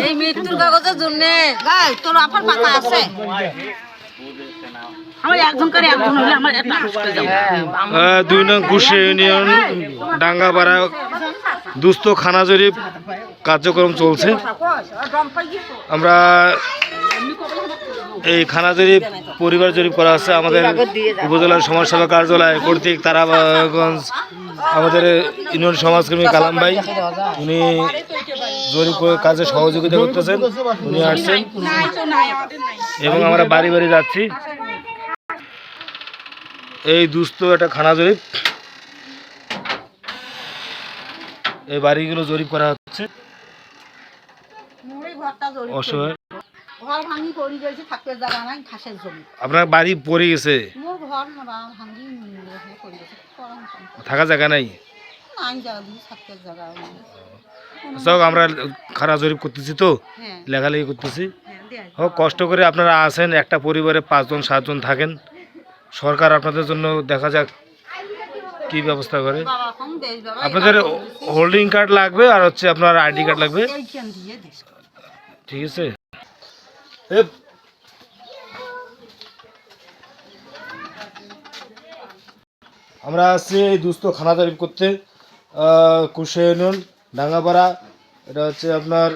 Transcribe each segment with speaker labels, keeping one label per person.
Speaker 1: এই মৃত্যুর কাগজের জন্য তোর আপার পাতা আছে
Speaker 2: দুই নং কুশে ইউনিয়ন ডাঙ্গাপাড়া দুস্থ খানা জরিপ কার্যক্রম চলছে। আমরা এই খানা জরিপ পরিবার জরিপ করা আছে আমাদের উপজেলার সমাজসেবা কার্যালয় কর্তৃক তারাগঞ্জ আমাদের ইউনিয়ন সমাজকর্মী কালাম ভাই উনি জরিপ কাজে সহযোগিতা করতেছেন, উনি আসছেন এবং আমরা বাড়ি বাড়ি যাচ্ছি। এই দুস্থ একটা খানা জরিপ, এই বাড়িগুলো জরিপ করা হচ্ছে। অসহায় আপনার বাড়ি পড়ে গেছে, থাকা জায়গা নাই। আমরা খানা জরিপ করতেছি তো লেখালেখি করতেছি। হোক কষ্ট করে আপনারা আসেন, একটা পরিবারে 5 জন 7 জন থাকেন। সরকার আপনাদের জন্য দেখা যাক কি ব্যবস্থা করে। আপনাদের হোল্ডিং কার্ড লাগবে আর হচ্ছে আপনার আইডি কার্ড লাগবে, ঠিক আছে? আমরা আসছি এই দুস্থ খানা জরিপ করতে কুশা ইউনিয়ন ডাঙ্গাপাড়া, এটা হচ্ছে আপনার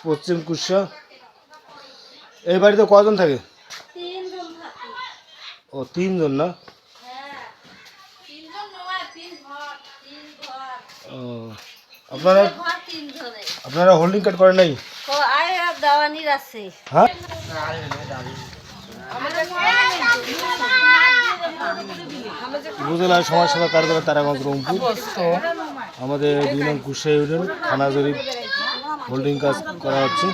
Speaker 2: পশ্চিম কুশা। এই বাড়িতে কজন থাকে? ও 3 জন না? ও আপনারা হোল্ডিং কার্ড করেন নাই? হ্যাঁ, উপজেলা সমাজসেবা কার্যালয় তারাগঞ্জ রংপুর আমাদের 2 নং কুশা ইউনিয়ন খানা জরিপ হোল্ডিং কাজ করা হচ্ছে।